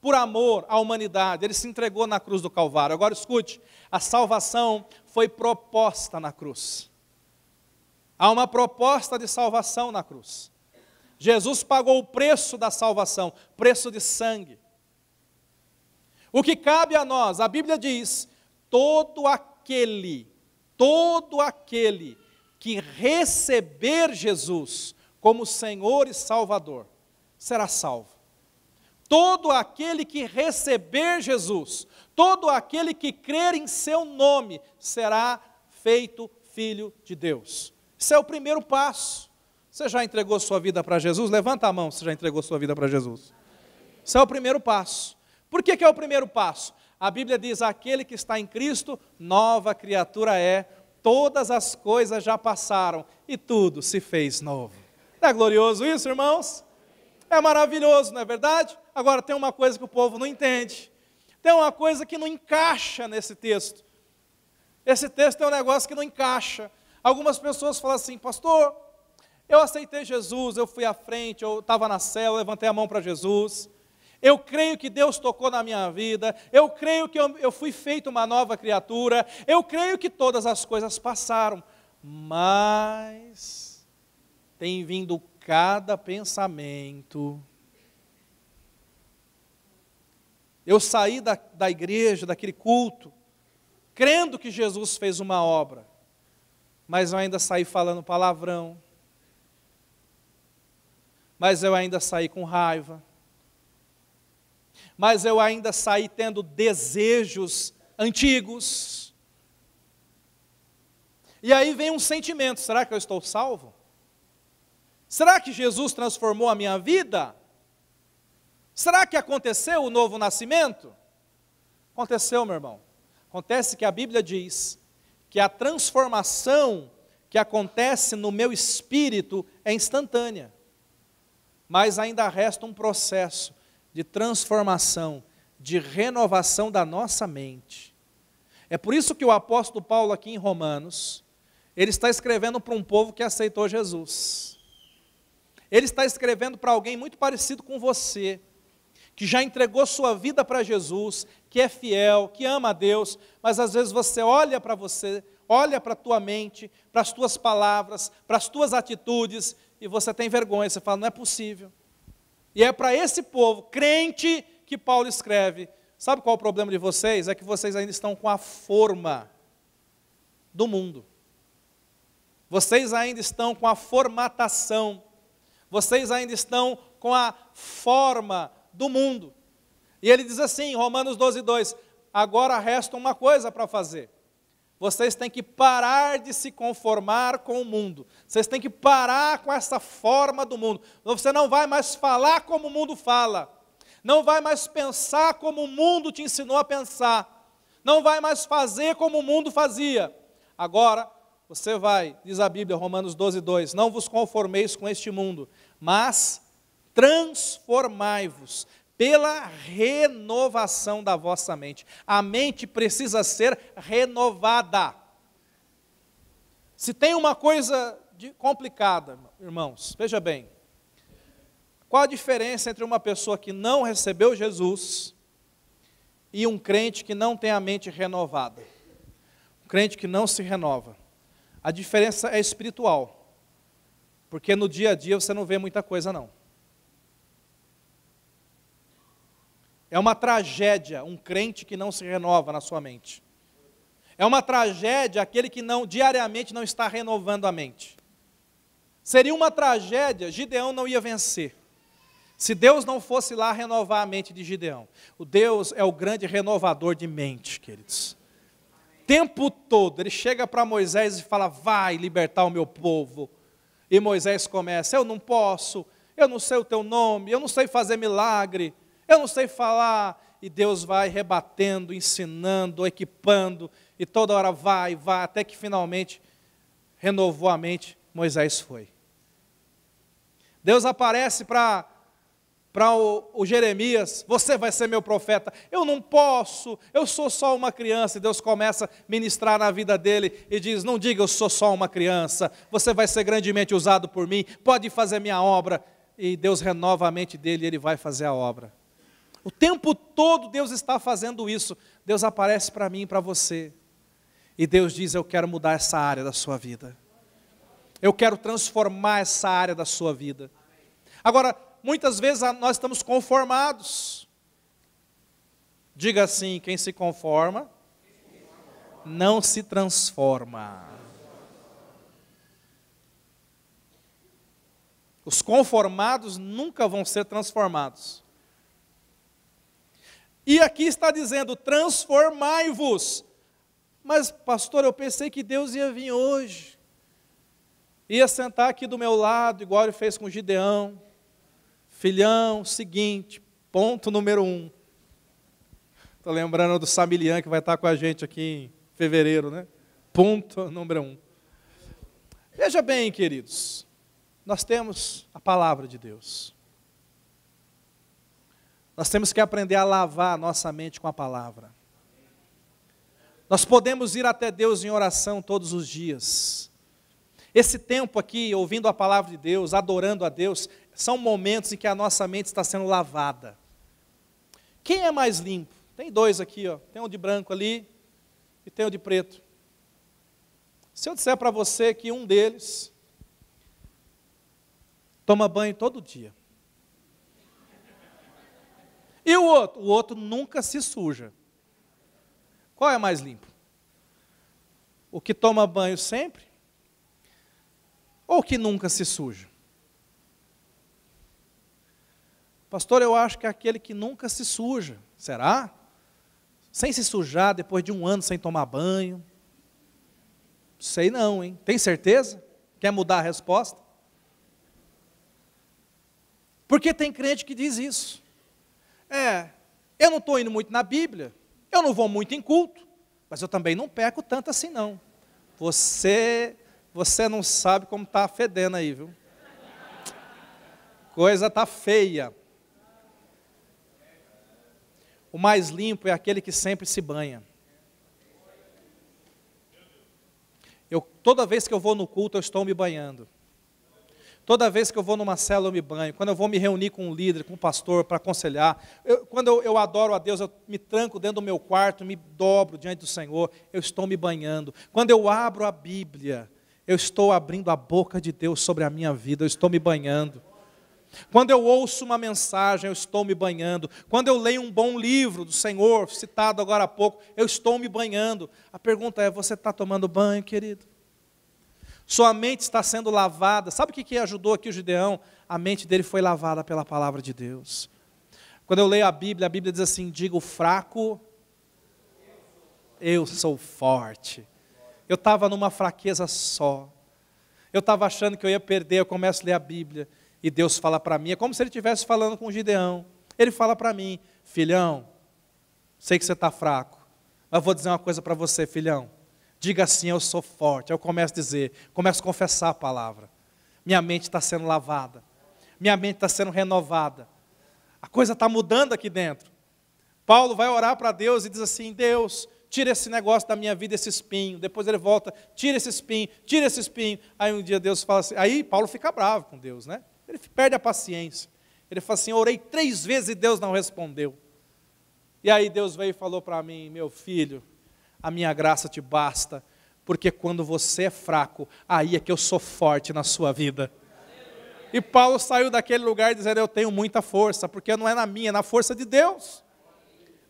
[SPEAKER 1] por amor à humanidade, Ele se entregou na cruz do Calvário. Agora escute, a salvação foi proposta na cruz. Há uma proposta de salvação na cruz. Jesus pagou o preço da salvação, preço de sangue. O que cabe a nós, a Bíblia diz, todo aquele todo aquele que receber Jesus como Senhor e Salvador será salvo. Todo aquele que receber Jesus, todo aquele que crer em seu nome, será feito filho de Deus. Esse é o primeiro passo. Você já entregou sua vida para Jesus? Levanta a mão se já entregou sua vida para Jesus. Esse é o primeiro passo. Por que é o primeiro passo? A Bíblia diz, aquele que está em Cristo, nova criatura é, todas as coisas já passaram e tudo se fez novo. Não é glorioso isso, irmãos? É maravilhoso, não é verdade? Agora tem uma coisa que o povo não entende. Tem uma coisa que não encaixa nesse texto. Esse texto é um negócio que não encaixa. Algumas pessoas falam assim, pastor, eu aceitei Jesus, eu fui à frente, eu estava na cela, levantei a mão para Jesus. Eu creio que Deus tocou na minha vida, eu creio que eu fui feito uma nova criatura, eu creio que todas as coisas passaram, mas tem vindo cada pensamento. Eu saí da igreja, daquele culto, crendo que Jesus fez uma obra, mas eu ainda saí falando palavrão, mas eu ainda saí com raiva, mas eu ainda saí tendo desejos antigos. E aí vem um sentimento, será que eu estou salvo? Será que Jesus transformou a minha vida? Será que aconteceu o novo nascimento? Aconteceu, meu irmão. Acontece que a Bíblia diz que a transformação que acontece no meu espírito é instantânea. Mas ainda resta um processo de transformação, de renovação da nossa mente. É por isso que o apóstolo Paulo aqui em Romanos, ele está escrevendo para um povo que aceitou Jesus. Ele está escrevendo para alguém muito parecido com você, que já entregou sua vida para Jesus, que é fiel, que ama a Deus, mas às vezes você olha para você, olha para a tua mente, para as tuas palavras, para as tuas atitudes, e você tem vergonha, você fala, não é possível. E é para esse povo, crente, que Paulo escreve. Sabe qual é o problema de vocês? É que vocês ainda estão com a forma do mundo. Vocês ainda estão com a formatação. Vocês ainda estão com a forma do mundo. E ele diz assim, Romanos 12:2, agora resta uma coisa para fazer. Vocês têm que parar de se conformar com o mundo. Vocês têm que parar com essa forma do mundo. Você não vai mais falar como o mundo fala. Não vai mais pensar como o mundo te ensinou a pensar. Não vai mais fazer como o mundo fazia. Agora, você vai, diz a Bíblia, Romanos 12:2, não vos conformeis com este mundo, mas transformai-vos pela renovação da vossa mente. A mente precisa ser renovada. Se tem uma coisa complicada, irmãos, veja bem, qual a diferença entre uma pessoa que não recebeu Jesus e um crente que não tem a mente renovada? Um crente que não se renova. A diferença é espiritual, porque no dia a dia você não vê muita coisa não. É uma tragédia um crente que não se renova na sua mente. É uma tragédia aquele que diariamente não está renovando a mente. Seria uma tragédia, Gideão não ia vencer. Se Deus não fosse lá renovar a mente de Gideão. O Deus é o grande renovador de mente, queridos. O tempo todo, ele chega para Moisés e fala, vai libertar o meu povo. E Moisés começa, eu não posso, eu não sei o teu nome, eu não sei fazer milagre. Eu não sei falar, e Deus vai rebatendo, ensinando, equipando, e toda hora vai, até que finalmente renovou a mente, Moisés foi. Deus aparece para o Jeremias, você vai ser meu profeta. Eu não posso, eu sou só uma criança, e Deus começa a ministrar na vida dele, e diz, não diga eu sou só uma criança, você vai ser grandemente usado por mim, pode fazer minha obra, e Deus renova a mente dele, e ele vai fazer a obra. O tempo todo Deus está fazendo isso. Deus aparece para mim e para você. E Deus diz, eu quero mudar essa área da sua vida. Eu quero transformar essa área da sua vida. Agora, muitas vezes nós estamos conformados. Diga assim, quem se conforma, não se transforma. Os conformados nunca vão ser transformados. E aqui está dizendo, transformai-vos. Mas, pastor, eu pensei que Deus ia vir hoje. Ia sentar aqui do meu lado, igual ele fez com Gideão. Filhão, seguinte, ponto número 1. Estou lembrando do Samilian, que vai estar com a gente aqui em fevereiro, né? Ponto número 1. Veja bem, queridos, nós temos a palavra de Deus. Nós temos que aprender a lavar a nossa mente com a palavra. Nós podemos ir até Deus em oração todos os dias. Esse tempo aqui, ouvindo a palavra de Deus, adorando a Deus, são momentos em que a nossa mente está sendo lavada. Quem é mais limpo? Tem dois aqui, ó. Tem um de branco ali e tem um de preto. Se eu disser para você que um deles toma banho todo dia, e o outro nunca se suja, qual é mais limpo? O que toma banho sempre? Ou o que nunca se suja? Pastor, eu acho que é aquele que nunca se suja. Será? Sem se sujar, depois de um ano sem tomar banho? Sei não, hein? Tem certeza? Quer mudar a resposta? Porque tem crente que diz isso. Eu não estou indo muito na Bíblia, eu não vou muito em culto, mas eu também não peco tanto assim não. Você não sabe como está fedendo aí, viu? Coisa está feia. O mais limpo é aquele que sempre se banha. Toda vez que eu vou no culto, eu estou me banhando. Toda vez que eu vou numa célula, eu me banho. Quando eu vou me reunir com um líder, com um pastor, para aconselhar. Quando eu adoro a Deus, eu me tranco dentro do meu quarto, me dobro diante do Senhor, eu estou me banhando. Quando eu abro a Bíblia, eu estou abrindo a boca de Deus sobre a minha vida, eu estou me banhando. Quando eu ouço uma mensagem, eu estou me banhando. Quando eu leio um bom livro do Senhor, citado agora há pouco, eu estou me banhando. A pergunta é, você está tomando banho, querido? Sua mente está sendo lavada. Sabe o que ajudou aqui o Gideão? A mente dele foi lavada pela palavra de Deus. Quando eu leio a Bíblia diz assim, diga o fraco, eu sou forte. Eu estava numa fraqueza só. Eu estava achando que eu ia perder, eu começo a ler a Bíblia. E Deus fala para mim, é como se Ele estivesse falando com o Gideão. Ele fala para mim, filhão, sei que você está fraco, mas vou dizer uma coisa para você, filhão. Diga assim, eu sou forte. Eu começo a dizer, começo a confessar a palavra. Minha mente está sendo lavada. Minha mente está sendo renovada. A coisa está mudando aqui dentro. Paulo vai orar para Deus e diz assim, Deus, tira esse negócio da minha vida, esse espinho. Depois ele volta, tira esse espinho, tira esse espinho. Aí um dia Deus fala assim, aí Paulo fica bravo com Deus, né? Ele perde a paciência. Ele fala assim, eu orei 3 vezes e Deus não respondeu. E aí Deus veio e falou para mim, meu filho, a minha graça te basta, porque quando você é fraco, aí é que eu sou forte na sua vida. E Paulo saiu daquele lugar dizendo, eu tenho muita força, porque não é na minha, é na força de Deus.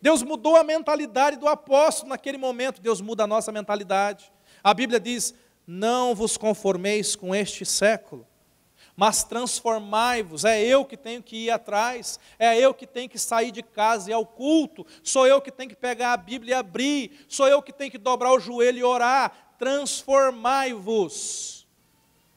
[SPEAKER 1] Deus mudou a mentalidade do apóstolo naquele momento, Deus muda a nossa mentalidade. A Bíblia diz, não vos conformeis com este século, mas transformai-vos. É eu que tenho que ir atrás, é eu que tenho que sair de casa e ir ao culto, sou eu que tenho que pegar a Bíblia e abrir, sou eu que tenho que dobrar o joelho e orar. Transformai-vos.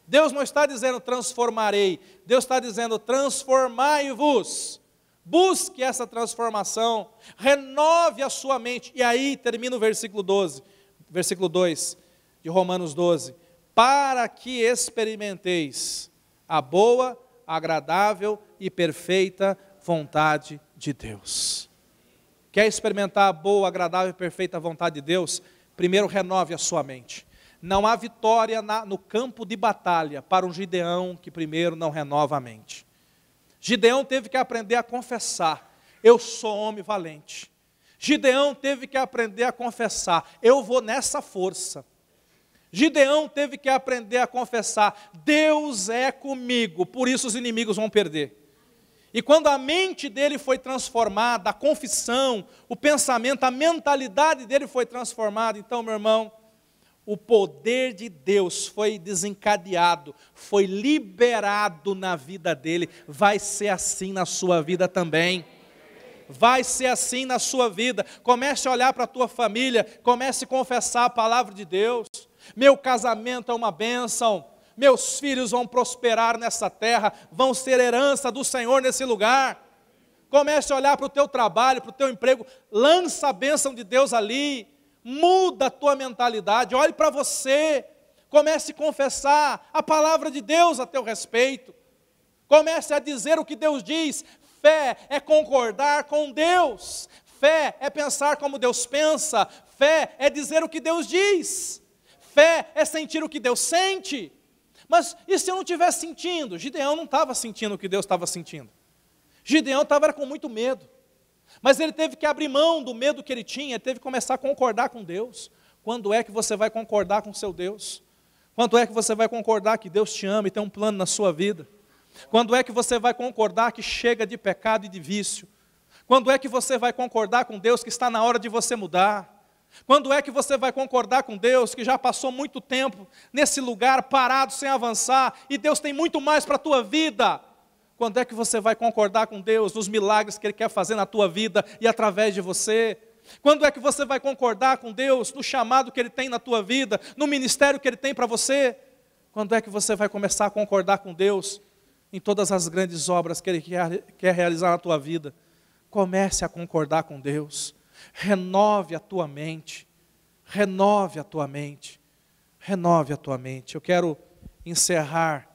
[SPEAKER 1] Deus não está dizendo transformarei, Deus está dizendo transformai-vos. Busque essa transformação, renove a sua mente. E aí termina o versículo 12, versículo 2 de Romanos 12. Para que experimenteis a boa, agradável e perfeita vontade de Deus. Quer experimentar a boa, agradável e perfeita vontade de Deus? Primeiro renove a sua mente. Não há vitória no campo de batalha para um Gideão que primeiro não renova a mente. Gideão teve que aprender a confessar, eu sou homem valente. Gideão teve que aprender a confessar, eu vou nessa força. Gideão teve que aprender a confessar, Deus é comigo, por isso os inimigos vão perder. E quando a mente dele foi transformada, a confissão, o pensamento, a mentalidade dele foi transformada, então, meu irmão, o poder de Deus foi desencadeado, foi liberado na vida dele. Vai ser assim na sua vida também. Vai ser assim na sua vida. Comece a olhar para a tua família, comece a confessar a palavra de Deus. Meu casamento é uma bênção, meus filhos vão prosperar nessa terra, vão ser herança do Senhor nesse lugar. Comece a olhar para o teu trabalho, para o teu emprego, lança a bênção de Deus ali, muda a tua mentalidade, olhe para você, comece a confessar a palavra de Deus a teu respeito, comece a dizer o que Deus diz. Fé é concordar com Deus, fé é pensar como Deus pensa, fé é dizer o que Deus diz, fé é sentir o que Deus sente. Mas e se eu não estivesse sentindo? Gideão não estava sentindo o que Deus estava sentindo. Gideão estava com muito medo. Mas ele teve que abrir mão do medo que ele tinha, ele teve que começar a concordar com Deus. Quando é que você vai concordar com seu Deus? Quando é que você vai concordar que Deus te ama e tem um plano na sua vida? Quando é que você vai concordar que chega de pecado e de vício? Quando é que você vai concordar com Deus que está na hora de você mudar? Quando é que você vai concordar com Deus que já passou muito tempo nesse lugar parado sem avançar e Deus tem muito mais para a tua vida? Quando é que você vai concordar com Deus nos milagres que Ele quer fazer na tua vida e através de você? Quando é que você vai concordar com Deus no chamado que Ele tem na tua vida, no ministério que Ele tem para você? Quando é que você vai começar a concordar com Deus em todas as grandes obras que Ele quer realizar na tua vida? Comece a concordar com Deus. Renove a tua mente. Renove a tua mente. Renove a tua mente. Eu quero encerrar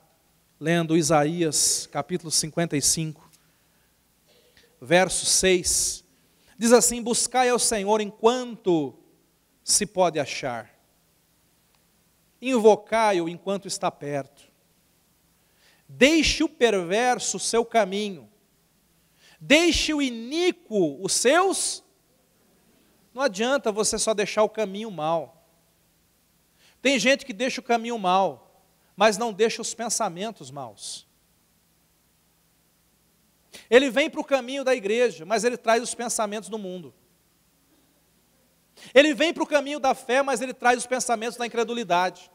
[SPEAKER 1] lendo Isaías, capítulo 55, verso 6, diz assim: buscai ao Senhor enquanto se pode achar, invocai-o enquanto está perto, deixe o perverso o seu caminho, deixe o iníquo os seus. Não adianta você só deixar o caminho mal. Tem gente que deixa o caminho mal, mas não deixa os pensamentos maus. Ele vem para o caminho da igreja, mas ele traz os pensamentos do mundo. Ele vem para o caminho da fé, mas ele traz os pensamentos da incredulidade.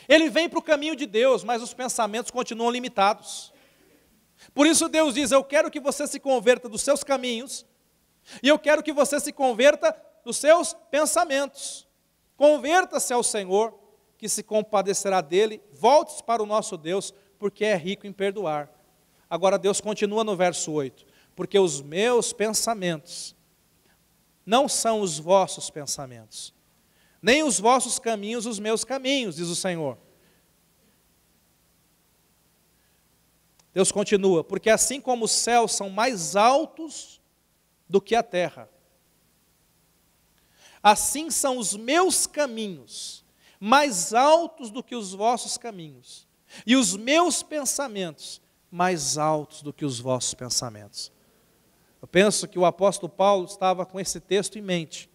[SPEAKER 1] Ele vem para o caminho de Deus, mas os pensamentos continuam limitados. Por isso Deus diz: eu quero que você se converta dos seus caminhos, e eu quero que você se converta dos seus pensamentos. Converta-se ao Senhor, que se compadecerá dele, volte-se para o nosso Deus, porque é rico em perdoar. Agora Deus continua no verso 8, porque os meus pensamentos não são os vossos pensamentos, nem os vossos caminhos os meus caminhos, diz o Senhor. Deus continua, porque assim como os céus são mais altos do que a terra, assim são os meus caminhos mais altos do que os vossos caminhos, e os meus pensamentos mais altos do que os vossos pensamentos. Eu penso que o apóstolo Paulo estava com esse texto em mente,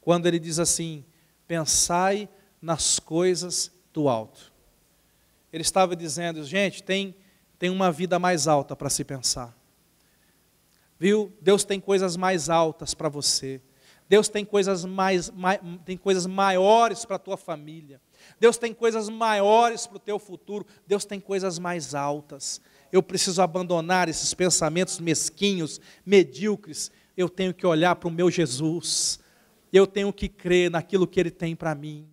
[SPEAKER 1] quando ele diz assim: pensai nas coisas do alto. Ele estava dizendo: gente, tem uma vida mais alta para se pensar. Viu? Deus tem coisas mais altas para você. Deus tem coisas maiores para a tua família. Deus tem coisas maiores para o teu futuro. Deus tem coisas mais altas. Eu preciso abandonar esses pensamentos mesquinhos, medíocres. Eu tenho que olhar para o meu Jesus. Eu tenho que crer naquilo que Ele tem para mim.